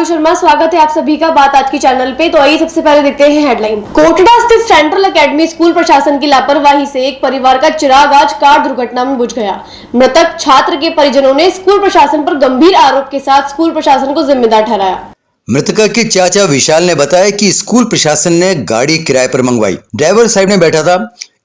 राघव शर्मा, स्वागत है आप सभी का बात आज की चैनल पे। तो आइए सबसे पहले देखते हैं हेडलाइन। कोटड़ा स्थित सेंट्रल एकेडमी स्कूल प्रशासन की लापरवाही से एक परिवार का चिराग आज कार दुर्घटना में बुझ गया। मृतक छात्र के परिजनों ने स्कूल प्रशासन पर गंभीर आरोप के साथ स्कूल प्रशासन को जिम्मेदार ठहराया। मृतका के चाचा विशाल ने बताया कि स्कूल प्रशासन ने गाड़ी किराए पर मंगवाई। ड्राइवर साइड में बैठा था।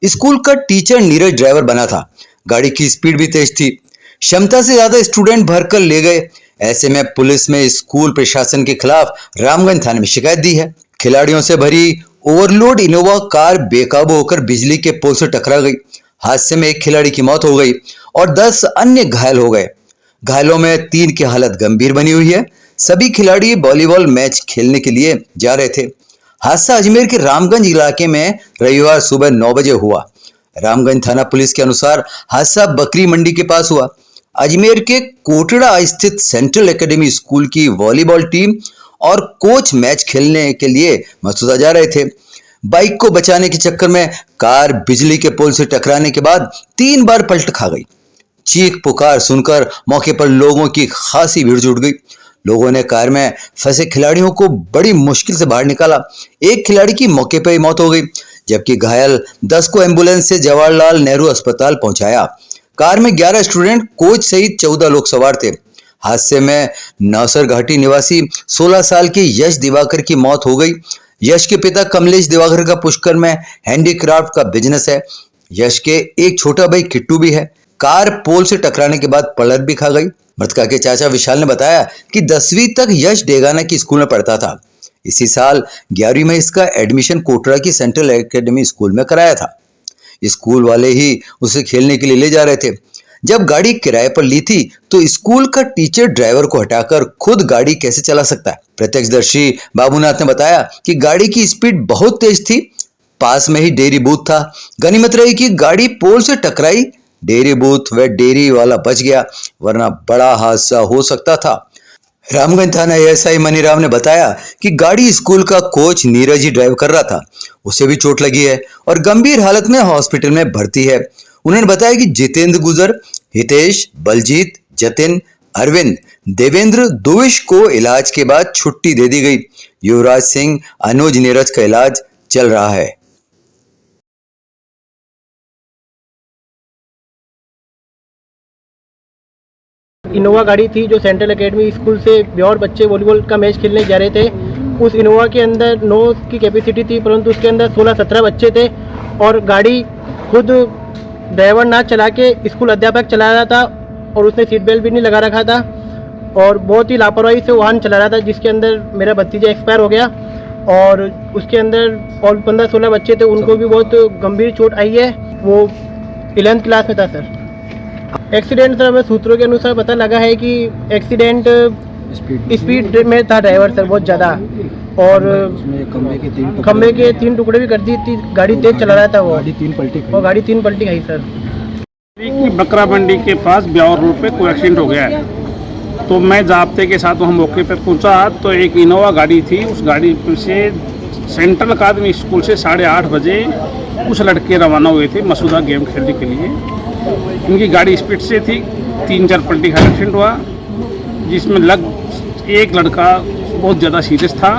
स्कूल का टीचर नीरज ड्राइवर बना था। गाड़ी की स्पीड भी तेज थी। क्षमता से ज्यादा स्टूडेंट भरकर ले गए। ऐसे में पुलिस में स्कूल प्रशासन के खिलाफ रामगंज थाने में शिकायत दी है। खिलाड़ियों से भरी ओवरलोड इनोवा कार बेकाबू होकर बिजली के पोल से टकरा गई। हादसे में एक खिलाड़ी की मौत हो गई और 10 अन्य घायल हो गए। घायलों में 3 की हालत गंभीर बनी हुई है। सभी खिलाड़ी वॉलीबॉल मैच खेलने के लिए जा रहे थे। हादसा अजमेर के रामगंज इलाके में रविवार सुबह 9 बजे हुआ। रामगंज थाना पुलिस के अनुसार हादसा बकरी मंडी के पास हुआ। अजमेर के कोटड़ा स्थित सेंट्रल एकेडमी स्कूल की वॉलीबॉल टीम और कोच मैच खेलने के लिए मसूदा जा रहे थे। बाइक को बचाने के चक्कर में कार बिजली के पोल से टकराने के बाद 3 बार पलट खा गई। चीख पुकार सुनकर मौके पर लोगों की खासी भीड़ जुट गई। लोगों ने कार में फंसे खिलाड़ियों को बड़ी मुश्किल से बाहर निकाला। एक खिलाड़ी की मौके पर ही मौत हो गई, जबकि घायल 10 को एम्बुलेंस से जवाहरलाल नेहरू अस्पताल पहुंचाया। कार में 11 स्टूडेंट, कोच सहित 14 लोग सवार थे। हादसे में नौसर घाटी निवासी 16 साल के यश दिवाकर की मौत हो गई। यश के पिता कमलेश दिवाकर का पुष्कर में हैंडीक्राफ्ट का बिजनेस है। यश के एक छोटा भाई किट्टू भी है। कार पोल से टकराने के बाद पलट भी खा गई। मृतका के चाचा विशाल ने बताया कि 10वीं तक यश डेगाना की स्कूल में पढ़ता था। इसी साल 11वीं में इसका एडमिशन कोटड़ा की सेंट्रल एकेडमी स्कूल में कराया था। स्कूल वाले ही उसे खेलने के लिए ले जा रहे थे। जब गाड़ी किराए पर ली थी तो स्कूल का टीचर ड्राइवर को हटाकर खुद गाड़ी कैसे चला सकता है। प्रत्यक्षदर्शी बाबूनाथ ने बताया कि गाड़ी की स्पीड बहुत तेज थी। पास में ही डेयरी बूथ था। गनीमत रही कि गाड़ी पोल से टकराई। डेयरी बूथ व डेयरी वाला बच गया, वरना बड़ा हादसा हो सकता था। रामगंज थाना एएसआई मनीराम ने बताया कि गाड़ी स्कूल का कोच नीरज ही ड्राइव कर रहा था। उसे भी चोट लगी है और गंभीर हालत में हॉस्पिटल में भर्ती है। उन्होंने बताया कि जितेंद्र गुजर, हितेश, बलजीत, जतिन, अरविंद, देवेंद्र, दुविश को इलाज के बाद छुट्टी दे दी गई। युवराज सिंह, अनुज, नीरज का इलाज चल रहा है। इनोवा गाड़ी थी जो सेंट्रल एकेडमी स्कूल से ब्योर बच्चे वॉलीबॉल का मैच खेलने जा रहे थे। उस इनोवा के अंदर 9 की कैपेसिटी थी, परंतु उसके अंदर 16-17 बच्चे थे और गाड़ी खुद ड्राइवर ना चला के स्कूल अध्यापक चला रहा था और उसने सीट बेल्ट भी नहीं लगा रखा था और बहुत ही लापरवाही से वाहन चला रहा था, जिसके अंदर मेरा भतीजा एक्सपायर हो गया और उसके अंदर और 15-16 बच्चे थे, उनको भी बहुत गंभीर चोट आई है। वो 11th क्लास में था सर। एक्सीडेंट सर हमें सूत्रों के अनुसार पता लगा है कि एक्सीडेंट स्पीड में था ड्राइवर सर बहुत ज़्यादा और खंबे के 3 टुकड़े भी कर दी थी। गाड़ी तेज चला रहा था वो, गाड़ी 3 पलटी गई सर। बकरा मंडी के पास ब्यावर रोड पे कोई एक्सीडेंट हो गया है, तो मैं जाब्ते के साथ वहाँ मौके पे पहुँचा तो एक इनोवा गाड़ी थी। उस गाड़ी से सेंट्रल अकादमी स्कूल से 8:30 बजे कुछ लड़के रवाना हुए थे मसूदा गेम खेलने के लिए। उनकी गाड़ी स्पीड से थी, 3-4 पलटी का एक्सीडेंट हुआ, जिसमें एक लड़का बहुत ज़्यादा सीरियस था।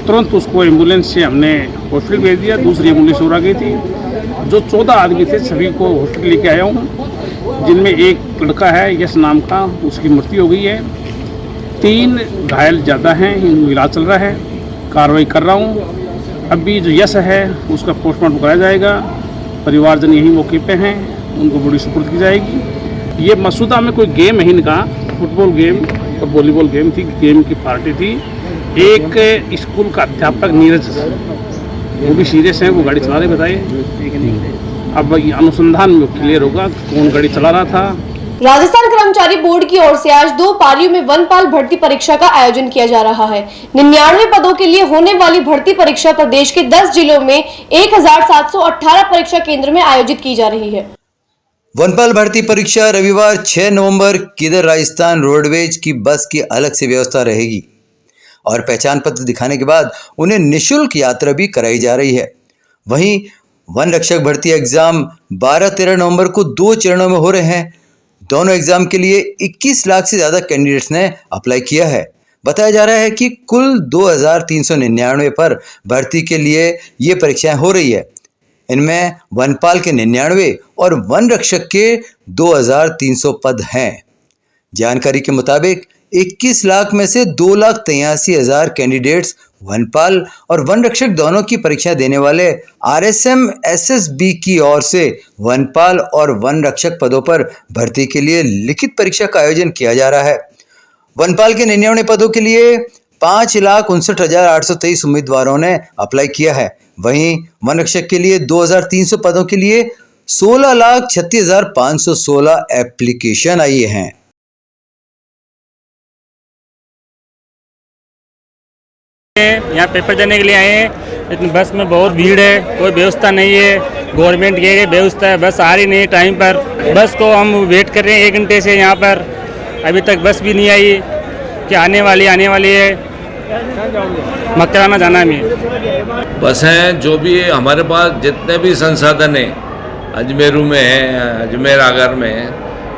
तुरंत उसको एम्बुलेंस से हमने हॉस्पिटल भेज दिया। दूसरी एम्बुलेंस और आ गई थी। जो 14 आदमी थे सभी को हॉस्पिटल लेके आया हूँ, जिनमें एक लड़का है यश नाम का, उसकी मृत्यु हो गई है। 3 घायल ज़्यादा हैं, इलाज चल रहा है, कार्रवाई कर रहा हूँ। अभी जो यश है उसका पोस्टमार्टम कराया जाएगा। परिवारजन यही मौके पे हैं, उनको बड़ी सुपुर्द की जाएगी। ये मसूदा में कोई गेम है इनका, फुटबॉल गेम और वॉलीबॉल गेम थी, गेम की पार्टी थी। एक स्कूल का अध्यापक नीरज, वो भी सीरियस हैं, वो गाड़ी चला रहे बताइए। अब अनुसंधान में क्लियर होगा कौन गाड़ी चला रहा था। राजस्थान कर्मचारी बोर्ड की ओर से आज 2 पारियों में वनपाल भर्ती परीक्षा का आयोजन किया जा रहा है। 99 पदों के लिए होने वाली भर्ती परीक्षा प्रदेश के 10 जिलों में 1718 परीक्षा केंद्र में आयोजित की जा रही है। वनपाल भर्ती परीक्षा रविवार 6 नवंबर किधर राजस्थान रोडवेज की बस की अलग से व्यवस्था रहेगी और पहचान पत्र दिखाने के बाद उन्हें निःशुल्क यात्रा भी कराई जा रही है। वहीं वन रक्षक भर्ती एग्जाम 12-13 नवंबर को 2 चरणों में हो रहे हैं। दोनों एग्जाम के लिए 21 लाख से ज्यादा कैंडिडेट्स ने अप्लाई किया है। बताया जा रहा है कि कुल 2399 पर भर्ती के लिए ये परीक्षाएं हो रही है। इनमें वनपाल के 99 और वन रक्षक के 2300 पद हैं। जानकारी के मुताबिक 21 लाख में से 2,83,000 कैंडिडेट्स वनपाल और वन रक्षक दोनों की परीक्षा देने वाले RSM SSB की ओर से वनपाल और वन रक्षक पदों पर भर्ती के लिए लिखित परीक्षा का आयोजन किया जा रहा है। वनपाल के 99 पदों के लिए 5,59,823 उम्मीदवारों ने अप्लाई किया है। वहीं वन रक्षक के लिए 2,300 पदों के लिए 16,36,516 एप्लीकेशन आई हैं। यहाँ पेपर देने के लिए आए हैं, लेकिन बस में बहुत भीड़ है, कोई व्यवस्था नहीं है। गवर्नमेंट की व्यवस्था है, बस आ रही नहीं टाइम पर। बस को हम वेट कर रहे हैं 1 घंटे से यहाँ पर, अभी तक बस भी नहीं आई कि आने वाली है। मकराना जाना है हमें। बसें जो भी है, हमारे पास जितने भी संसाधन हैं, अजमेरू में है, अजमेर आगर में है,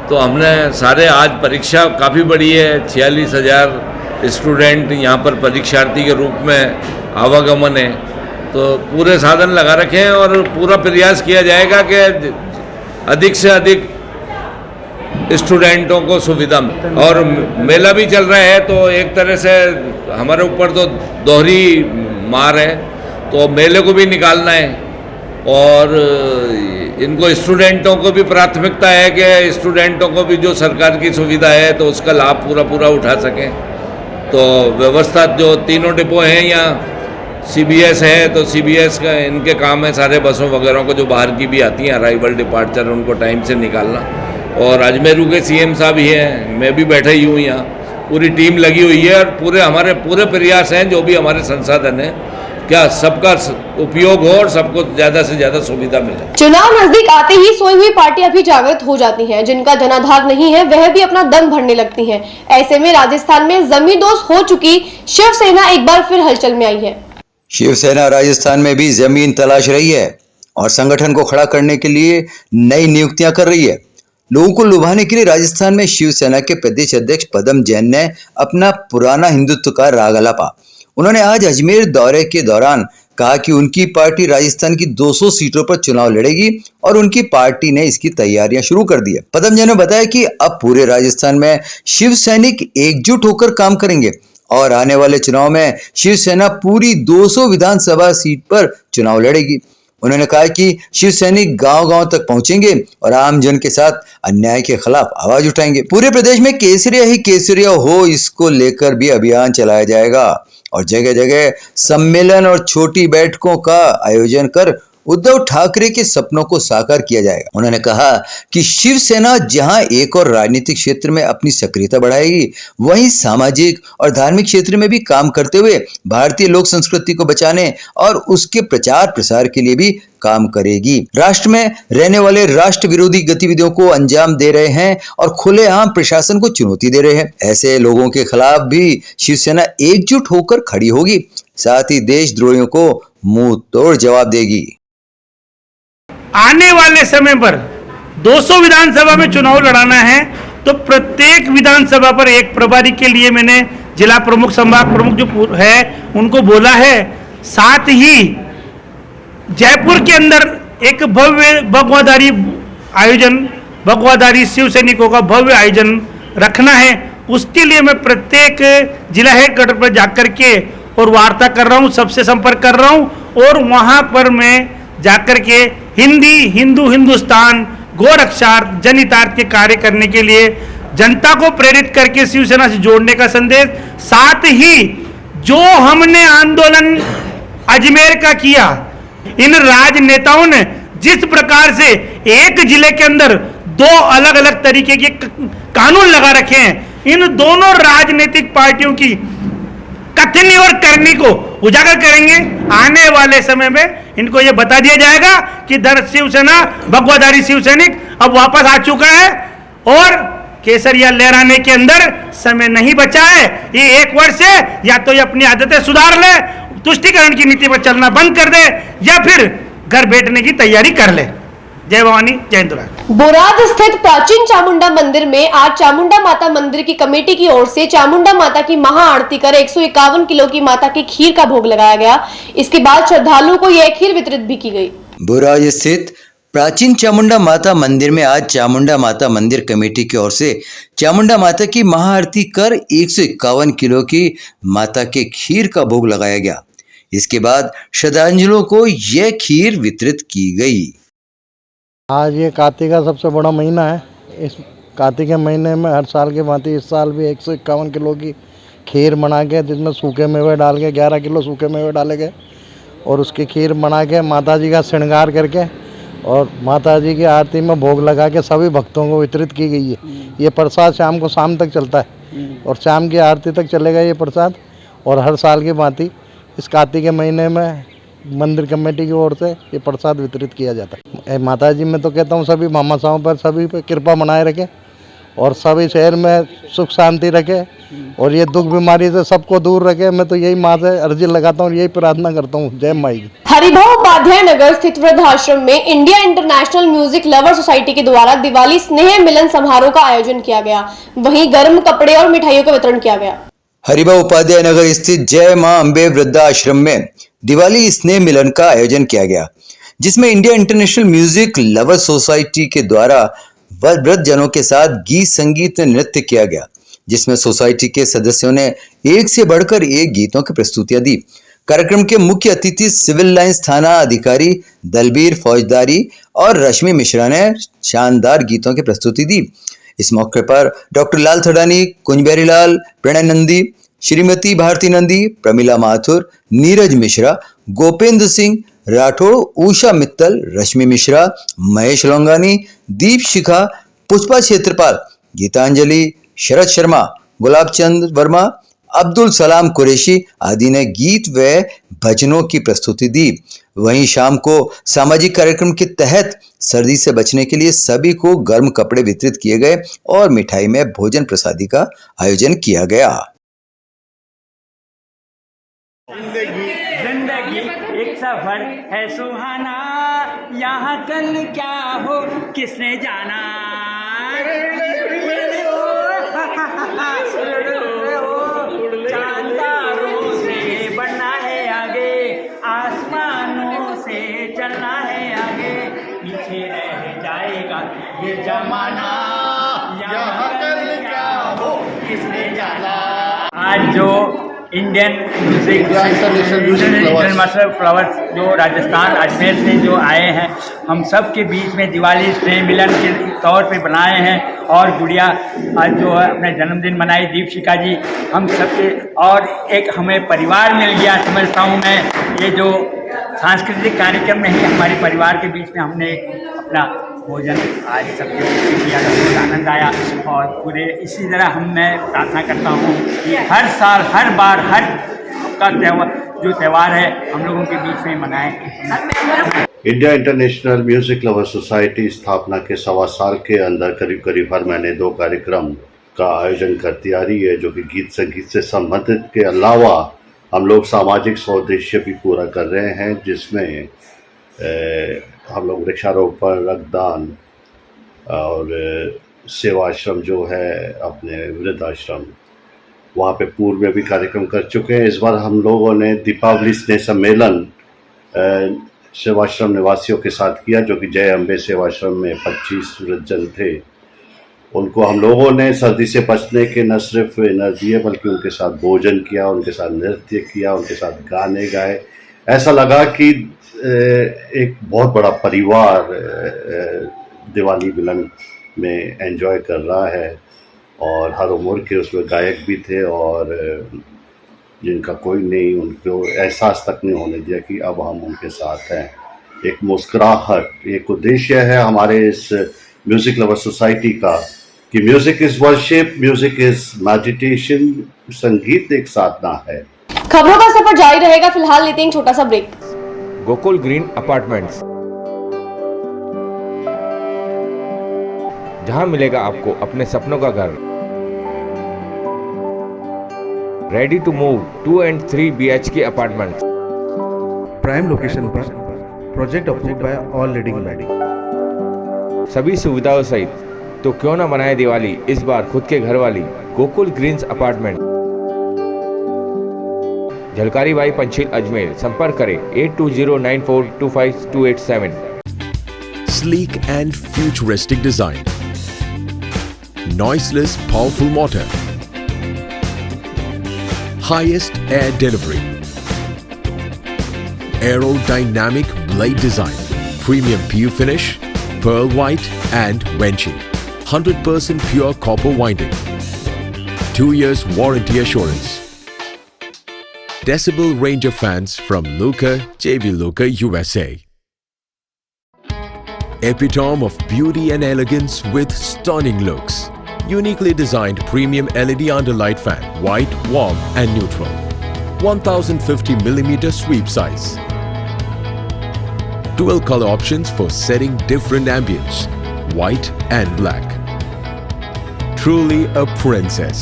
तो हमने सारे, आज परीक्षा काफ़ी बड़ी है, 46,000 स्टूडेंट यहाँ पर परीक्षार्थी के रूप में आवागमन है, तो पूरे साधन लगा रखे हैं और पूरा प्रयास किया जाएगा कि अधिक से अधिक स्टूडेंटों को सुविधा मिले। और मेला भी चल रहा है, तो एक तरह से हमारे ऊपर तो दोहरी मार है, तो मेले को भी निकालना है और इनको स्टूडेंटों को भी प्राथमिकता है कि स्टूडेंटों को भी जो सरकार की सुविधा है तो उसका लाभ पूरा उठा सकें। तो व्यवस्था जो तीनों डिपो हैं यहाँ, CBS है, तो CBS का इनके काम है सारे बसों वगैरह को जो बाहर की भी आती हैं, अराइवल डिपार्चर, उनको टाइम से निकालना। और अजमेरू के CM साहब ही हैं, मैं भी बैठा ही हूँ यहाँ, पूरी टीम लगी हुई है और हमारे पूरे प्रयास हैं, जो भी हमारे संसाधन हैं, क्या सबका उपयोग हो और सबको ज्यादा से ज्यादा सुविधा मिले। चुनाव नजदीक आते ही सोई हुई पार्टियां भी जागृत हो जाती हैं। जिनका जनाधार नहीं है वह भी अपना दम भरने लगती हैं। ऐसे में राजस्थान में जमींदोज हो चुकी शिवसेना एक बार फिर हलचल में आई है। शिवसेना राजस्थान में भी जमीन तलाश रही है और संगठन को खड़ा करने के लिए नई नियुक्तियां कर रही है। लोगों को लुभाने के लिए राजस्थान में शिवसेना के प्रदेश अध्यक्ष पदम जैन ने अपना पुराना हिंदुत्व का राग अलापा। उन्होंने आज अजमेर दौरे के दौरान कहा कि उनकी पार्टी राजस्थान की 200 सीटों पर चुनाव लड़ेगी और उनकी पार्टी ने इसकी तैयारियां शुरू कर दी है। पदम जैन ने बताया कि अब पूरे राजस्थान में शिव सैनिक एकजुट होकर काम करेंगे और आने वाले चुनाव में शिवसेना पूरी 200 विधानसभा सीट पर चुनाव लड़ेगी। उन्होंने कहा कि शिव सैनिक गांव-गांव तक पहुंचेंगे और आम जन के साथ अन्याय के खिलाफ आवाज उठाएंगे। पूरे प्रदेश में केसरिया ही केसरिया हो, इसको लेकर भी अभियान चलाया जाएगा और जगह जगह सम्मेलन और छोटी बैठकों का आयोजन कर उद्धव ठाकरे के सपनों को साकार किया जाएगा। उन्होंने कहा कि शिवसेना जहां एक और राजनीतिक क्षेत्र में अपनी सक्रियता बढ़ाएगी, वहीं सामाजिक और धार्मिक क्षेत्र में भी काम करते हुए भारतीय लोक संस्कृति को बचाने और उसके प्रचार प्रसार के लिए भी काम करेगी। राष्ट्र में रहने वाले राष्ट्र विरोधी गतिविधियों को अंजाम दे रहे हैं और खुलेआम प्रशासन को चुनौती दे रहे हैं, ऐसे लोगों के खिलाफ भी शिवसेना एकजुट होकर खड़ी होगी, साथ ही देशद्रोहियों को मुंह तोड़ जवाब देगी। आने वाले समय पर 200 विधानसभा में चुनाव लड़ाना है तो प्रत्येक विधानसभा पर एक प्रभारी के लिए मैंने जिला प्रमुख, संभाग प्रमुख जो है उनको बोला है। साथ ही जयपुर के अंदर एक भव्य भगवाधारी शिव सैनिकों का भव्य आयोजन रखना है। उसके लिए मैं प्रत्येक जिला हेडक्वार्टर पर जाकर के और वार्ता कर रहा हूँ, सबसे संपर्क कर रहा हूँ और वहाँ पर मैं जाकर के हिंदू हिंदुस्तान गोरक्षार्थ जनहितार्थ के कार्य करने के लिए जनता को प्रेरित करके शिवसेना से जोड़ने का संदेश, साथ ही जो हमने आंदोलन अजमेर का किया, इन राजनेताओं ने जिस प्रकार से एक जिले के अंदर 2 अलग अलग तरीके के कानून लगा रखे हैं, इन दोनों राजनीतिक पार्टियों की कथनी और करनी को उजागर करेंगे। आने वाले समय में इनको यह बता दिया जाएगा कि शिवसेना भगवाधारी शिव सैनिक अब वापस आ चुका है और केसरिया लहराने के अंदर समय नहीं बचा है। ये 1 वर्ष है, या तो ये अपनी आदतें सुधार ले, तुष्टिकरण की नीति पर चलना बंद कर दे, या फिर घर बैठने की तैयारी कर ले। जय भवानी जय दुर्गा। बोराद स्थित प्राचीन चामुंडा मंदिर में आज चामुंडा माता मंदिर की कमेटी की ओर से चामुंडा माता की महाआरती कर 151 किलो की माता की खीर का भोग लगाया गया। इसके बाद श्रद्धालुओं को यह खीर वितरित भी की गई। बुराज स्थित प्राचीन चामुंडा माता मंदिर में आज चामुंडा माता मंदिर कमेटी की ओर से चामुंडा माता की महाआरती कर 151 किलो की माता के खीर का भोग लगाया गया। इसके बाद श्रद्धालुओं को यह खीर वितरित की गई। आज ये कार्तिक का सबसे बड़ा महीना है। इस कार्तिक के महीने में हर साल के भांति इस साल भी 151 किलो की खीर बना के, जिसमें सूखे मेवे डाल के 11 किलो सूखे मेवे डाले गए और उसकी खीर बना के माता जी का श्रृंगार करके और माता जी की आरती में भोग लगा के सभी भक्तों को वितरित की गई है। ये प्रसाद शाम तक चलता है और शाम की आरती तक चलेगा ये प्रसाद। और हर साल की भांति इस कार्तिक के महीने में मंदिर कमेटी की ओर से ये प्रसाद वितरित किया जाता है। माता जी मैं तो कहता हूँ सभी मामासाओं पर, सभी पर कृपा बनाए रखे और सभी शहर में सुख शांति रखे और ये दुख बीमारी से सबको दूर रखे। मैं तो यही माँ से अर्जी लगाता हूँ, यही प्रार्थना करता हूँ। जय माई की। हरिभाव उपाध्याय नगर स्थित वृद्धाश्रम में India international music lover society के द्वारा दिवाली स्नेह मिलन समारोह का आयोजन किया गया। वहीं गर्म कपड़े और मिठाइयों का वितरण किया गया। हरिभाव उपाध्याय नगर स्थित जय मां अम्बे वृद्धाश्रम में दिवाली स्नेह मिलन का आयोजन किया गया, जिसमें India international music lover society के द्वारा वृद्धजनों के साथ गीत संगीत नृत्य किया गया, जिसमें सोसाइटी के सदस्यों ने एक से बढ़कर एक गीतों की प्रस्तुतियां दी। कार्यक्रम के मुख्य अतिथि सिविल लाइंस थाना अधिकारी दलबीर फौजदारी और रश्मि मिश्रा ने शानदार गीतों की प्रस्तुति दी। इस मौके पर डॉक्टर लाल थडानी, कुंजबिहारी लाल, प्रणय नंदी, श्रीमती भारती नंदी, प्रमिला माथुर, नीरज मिश्रा, गोपेंद्र सिंह राठौड़, उषा मित्तल, रश्मि मिश्रा, महेश लोंगानी, दीप शिखा, पुष्पा क्षेत्रपाल, गीतांजलि, शरद शर्मा, गुलाब चंद वर्मा, अब्दुल सलाम कुरैशी आदि ने गीत व भजनों की प्रस्तुति दी। वहीं शाम को सामाजिक कार्यक्रम के तहत सर्दी से बचने के लिए सभी को गर्म कपड़े वितरित किए गए और मिठाई में भोजन प्रसादी का आयोजन किया गया। जिंदगी एक सफर है सुहाना, यहाँ कल क्या हो किसने जाना। चांद तारों से बढ़ना है आगे, आसमानों से चलना है आगे, पीछे रह जाएगा ये जमाना, यहाँ कल क्या हो किसने जाना। आज जो इंडियन इंटरनेशनल फ्लावर्स जो राजस्थान अजमेर से जो आए हैं, हम सब के बीच में दिवाली स्नेह मिलन के तौर पे बनाए हैं। और गुड़िया आज जो है अपने जन्मदिन मनाई, दीपशिखा जी, हम सबके और एक हमें परिवार मिल गया समझता हूँ मैं। ये जो सांस्कृतिक कार्यक्रम में ही हमारे परिवार के बीच में हमने अपना भोजन आज सबके किया, बहुत आनंद आया। और पूरे इसी तरह मैं प्रार्थना करता हूँ कि हर साल हर बार हर का त्यौहार है हम लोगों के बीच में मनाएं। India international music lover society स्थापना के 1.25 साल के अंदर करीब हर महीने 2 कार्यक्रम का आयोजन करती आ रही है, जो कि गीत संगीत से संबंधित के अलावा हम लोग सामाजिक सौदेश्य भी पूरा कर रहे हैं, जिसमें हम लोग वृक्षारोपण, रक्तदान और सेवाश्रम जो है अपने वृद्धाश्रम, वहाँ पे पूर्व में भी कार्यक्रम कर चुके हैं। इस बार हम लोगों ने दीपावली स्नेह सम्मेलन सेवाश्रम निवासियों के साथ किया, जो कि जय अम्बे सेवाश्रम में 25 वृद्धजन थे। उनको हम लोगों ने सर्दी से बचने के न सिर्फ एनर्जी दिए, बल्कि उनके साथ भोजन किया, उनके साथ नृत्य किया, उनके साथ गाने गाए। ऐसा लगा कि एक बहुत बड़ा परिवार दिवाली मिलन में एंजॉय कर रहा है और हर उम्र के उसमें गायक भी थे और जिनका कोई नहीं, उनको एहसास तक नहीं होने दिया कि अब हम उनके साथ हैं। एक मुस्कुराहट एक उद्देश्य है हमारे इस म्यूज़िक लवर सोसाइटी का कि music is worship, music is meditation, संगीत एक साधना है। खबरों का सफर जारी रहेगा, फिलहाल लेते हैं एक छोटा सा ब्रेक। गोकुल ग्रीन अपार्टमेंट्स, जहां मिलेगा आपको अपने सपनों का घर। Ready to move 2 and 3 BHK apartments, prime location पर, project approved by all leading मैडी। सभी सुविधाओं सहित। तो क्यों ना मनाए दिवाली इस बार खुद के घर वाली गोकुल ग्रीन्स अपार्टमेंट, झलकारी बाई पंचील अजमेर। संपर्क करें 8209425287। Sleek and futuristic design, noiseless powerful motor, highest air delivery, aerodynamic blade design, premium PU finish, pearl white and Venchi, 100% pure copper winding, 2 years warranty assurance. Decibel Ranger fans from Luca, JB Luca, USA. Epitome of beauty and elegance with stunning looks. Uniquely designed premium LED underlight fan, white, warm and neutral. 1050mm sweep size. Dual color options for setting different ambience, white and black. Truly a princess.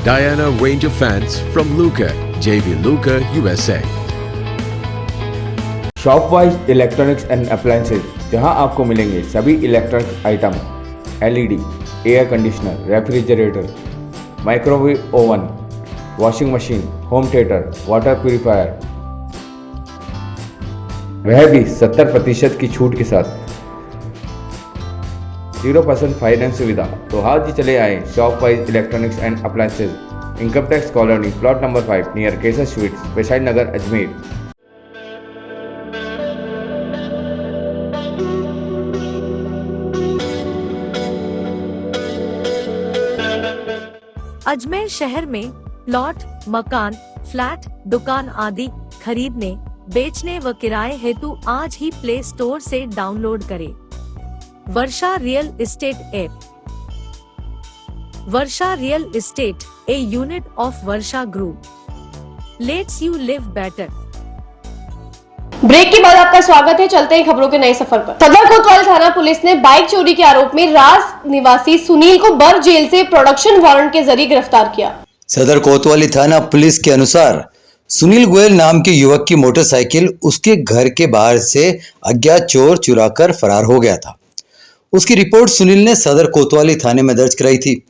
Diana Ranger fans from Luca, JV Luca, USA. Shopwise electronics and appliances, जहां आपको मिलेंगे सभी electronic item, LED, air conditioner, refrigerator, microwave oven, washing machine, home theatre, water purifier, वह भी 70% की छूट के साथ। 0% फाइनेंस सुविधा। तो आज ही चले आए Shopwise electronics and appliances, income tax colony, plot number 5, near Kesar sweets, Vaishali Nagar, Ajmer. Ajmer शहर में प्लॉट, मकान, फ्लैट, दुकान आदि खरीदने, बेचने व किराए हेतु आज ही प्ले स्टोर से डाउनलोड करें Varsha real estate app. Varsha real estate, a unit of Varsha group, lets you live better. Break के बाद आपका स्वागत है। चलते हैं खबरों के नए सफर पर। सदर कोतवाली थाना पुलिस ने बाइक चोरी के आरोप में रास निवासी सुनील को बर जेल से प्रोडक्शन वारंट के जरिए गिरफ्तार किया। सदर कोतवाली थाना पुलिस के अनुसार सुनील गोयल नाम के युवक की मोटरसाइकिल उसके घर के बाहर से अज्ञात चोर चुराकर फरार हो गया था। उसकी रिपोर्ट सुनील ने सदर कोतवाली थाने में दर्ज कराई थी।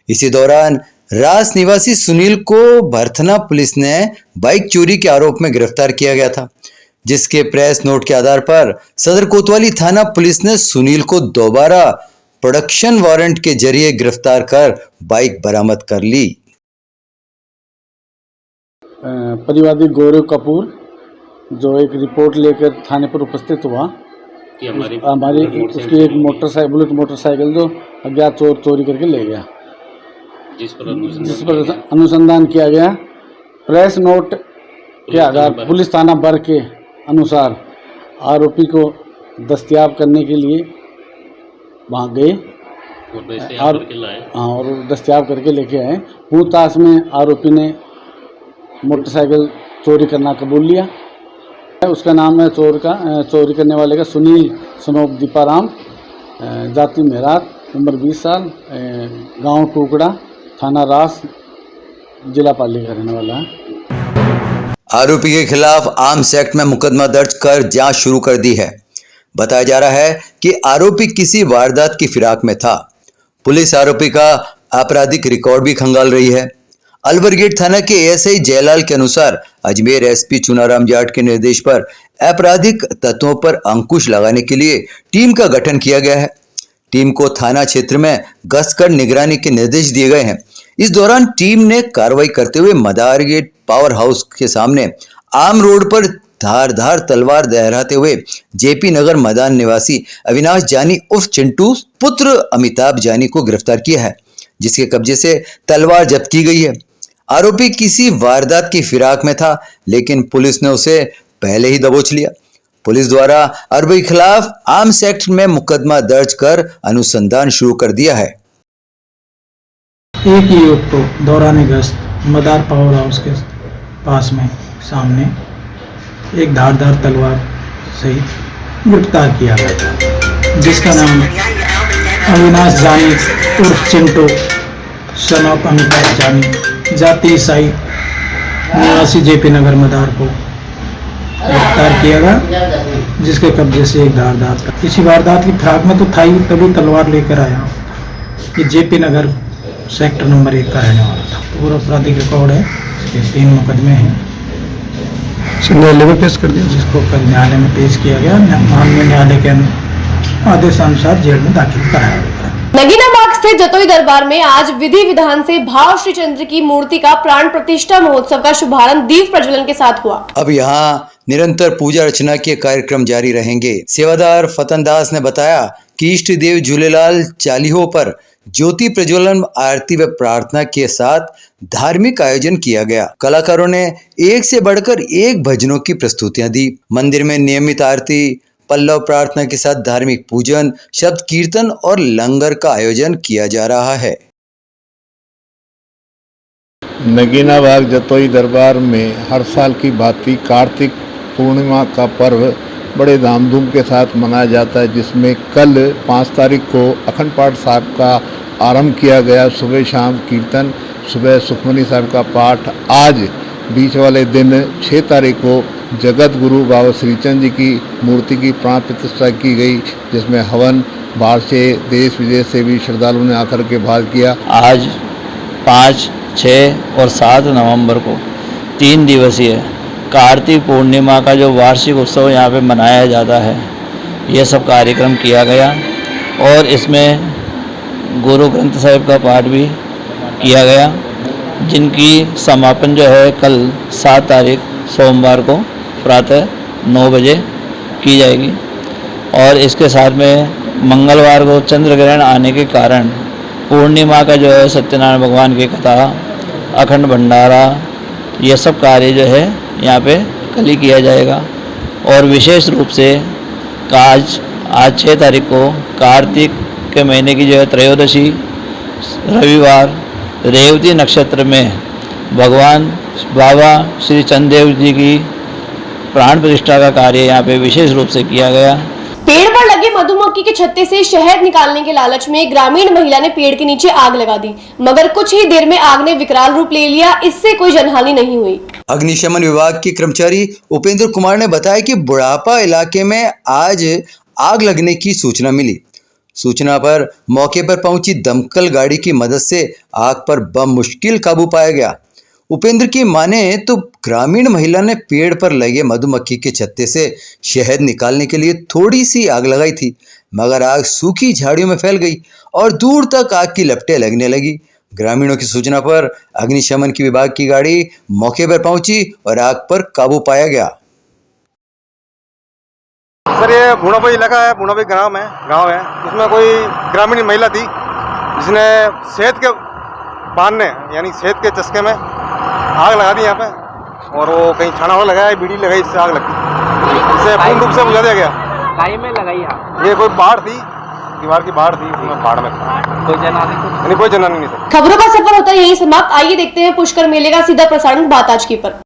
इसी दौरान रास निवासी सुनील को भरथना पुलिस ने बाइक चोरी के आरोप में गिरफ्तार किया गया था, जिसके प्रेस नोट के आधार पर सदर कोतवाली थाना पुलिस ने सुनील को दोबारा प्रोडक्शन वारंट के जरिए गिरफ्तार कर बाइक बरामद कर ली। परिवादी गौरव कपूर जो एक रिपोर्ट लेकर थाने पर उपस्थित हुआ कि हमारी उसकी एक मोटरसाइकिल, बुलेट मोटरसाइकिल जो अज्ञात चोर चोरी करके ले गया, जिस पर अनुसंधान किया गया। प्रेस नोट के आधार पुलिस थाना बर के अनुसार आरोपी को दस्तयाब करने के लिए वहाँ गए और दस्तयाब करके लेके आए। पूछताछ में आरोपी ने मोटरसाइकिल चोरी करना कबूल लिया। उसका नाम है चोरी करने वाले का सुनील सनोप दीपाराम, जाति मेहरात, उम्र 20 साल, गांव टुकड़ा, थाना रास, जिला पाली का रहने वाला है। आरोपी के खिलाफ आर्म्स एक्ट में मुकदमा दर्ज कर जांच शुरू कर दी है। बताया जा रहा है कि आरोपी किसी वारदात की फिराक में था। पुलिस आरोपी का आपराधिक रिकॉर्ड भी खंगाल रही है। अलबरगेट थाना के एएसआई जयलाल के अनुसार अजमेर एसपी चुनाराम जाट के निर्देश पर आपराधिक तत्वों पर अंकुश लगाने के लिए टीम का गठन किया गया है। टीम को थाना क्षेत्र में गश्त कर निगरानी के निर्देश दिए गए हैं। इस दौरान टीम ने कार्रवाई करते हुए मदार गेट पावर हाउस के सामने आम रोड पर धारदार तलवार लहराते हुए जेपी नगर मैदान निवासी अविनाश जानी उर्फ चिंटू पुत्र अमिताभ जानी को गिरफ्तार किया है, जिसके कब्जे से तलवार जब्त की गई है। आरोपी किसी वारदात की फिराक में था, लेकिन पुलिस ने उसे पहले ही दबोच लिया। पुलिस द्वारा आरोपी के खिलाफ आर्म्स एक्ट में मुकदमा दर्ज कर अनुसंधान शुरू कर दिया है। एक युवक को दौरान गश्त मदार पावर हाउस के पास में सामने एक धारदार तलवार सहित गिरफ्तार किया गया था, जिसका नाम अविनाश जानी उर्फ चिंटू सन ऑफ अमिताभ जानी, जाति ईसाई, निवासी जेपी नगर मदारपुर, गिरफ्तार किया गया, जिसके कब्जे से एक धारदार, इसी वारदात की फिराक में तो था ही, तभी तलवार लेकर आया। ये जेपी नगर सेक्टर नंबर 1 का रहने वाला था। पूरा आपराधिक रिकॉर्ड है, इसके 3 मुकदमे हैं। न्यायालय में पेश कर दिया, जिसको कल न्यायालय में पेश किया गया। माननीय न्यायालय के आदेशानुसार जेल में दाखिल कराया गया। नगीना बाग स्थित जतोई दरबार में आज विधि विधान से भाव श्री चंद्र की मूर्ति का प्राण प्रतिष्ठा महोत्सव का शुभारंभ दीप प्रज्वलन के साथ हुआ। अब यहाँ निरंतर पूजा अर्चना के कार्यक्रम जारी रहेंगे। सेवादार फतन दास ने बताया कि इष्ट देव झूलेलाल चालीहों पर ज्योति प्रज्वलन, आरती व प्रार्थना के साथ धार्मिक आयोजन किया गया। कलाकारों ने एक से बढ़कर एक भजनों की प्रस्तुतियां दी। मंदिर में नियमित आरती, पल्लव प्रार्थना के साथ धार्मिक पूजन, शब्द कीर्तन और लंगर का आयोजन किया जा रहा है। नगीना बाग जतोई दरबार में हर साल की भांति कार्तिक पूर्णिमा का पर्व बड़े धामधूम के साथ मनाया जाता है, जिसमें कल 5 तारीख को अखंड पाठ साहब का आरंभ किया गया। सुबह शाम कीर्तन, सुबह सुखमनी साहब का पाठ। आज बीच वाले दिन 6 तारीख को जगत गुरु बाबा श्रीचंद जी की मूर्ति की प्राण प्रतिष्ठा की गई, जिसमें हवन बाहर से देश विदेश से भी श्रद्धालुओं ने आकर के भाग किया। आज 5, 6 और 7 नवंबर को 3 दिवसीय कार्तिक पूर्णिमा का जो वार्षिक उत्सव यहाँ पे मनाया जाता है, ये सब कार्यक्रम किया गया और इसमें गुरु ग्रंथ साहिब का पाठ भी किया गया, जिनकी समापन जो है कल 7 तारीख सोमवार को प्रातः 9 बजे की जाएगी। और इसके साथ में मंगलवार को चंद्र ग्रहण आने के कारण पूर्णिमा का जो है सत्यनारायण भगवान की कथा, अखंड भंडारा, ये सब कार्य जो है यहाँ पे कल ही किया जाएगा। और विशेष रूप से आज 6 तारीख को कार्तिक के महीने की जो है त्रयोदशी रविवार रेवती नक्षत्र में भगवान बाबा श्री चंद्रदेव जी की प्राण प्रतिष्ठा का कार्य यहाँ पे विशेष रूप से किया गया। पेड़ पर लगे मधुमक्खी के छत्ते से शहद निकालने के लालच में ग्रामीण महिला ने पेड़ के नीचे आग लगा दी, मगर कुछ ही देर में आग ने विकराल रूप ले लिया। इससे कोई जनहानि नहीं हुई। अग्निशमन विभाग के कर्मचारी उपेंद्र कुमार ने बताया कि बुढ़ापा इलाके में आज आग लगने की सूचना मिली। सूचना पर मौके पर पहुंची दमकल गाड़ी की मदद से आग पर बमुश्किल काबू पाया गया। उपेंद्र की माने तो ग्रामीण महिला ने पेड़ पर लगे मधुमक्खी के छत्ते से शहद निकालने के लिए थोड़ी सी आग लगाई थी, मगर आग सूखी झाड़ियों में फैल गई और दूर तक आग की लपटें लगने लगी। ग्रामीणों की सूचना पर अग्निशमन की विभाग की गाड़ी मौके पर पहुंची और आग पर काबू पाया गया। सर, ये बूढ़ाबाई इलाका है, बूढ़ाबाई गांव है। उसमें कोई ग्रामीण महिला थी जिसने शहद के बांधने यानी शहद के चस्के में आग लगा दी यहाँ पे, और वो कहीं छाना वाला लगाया, बीड़ी लगाई, इससे आग लगी। इसे पूर्ण रूप से बुझा दिया गया। काई में लगाई आग? ये कोई बाढ़ थी, दीवार की बाढ़ थी, उसमें बाढ़ में कोई जनानी नहीं थी। खबरों का सफर होता है यही समाप्त। आइए देखते हैं पुष्कर मेले का सीधा प्रसारण बात आज की पर।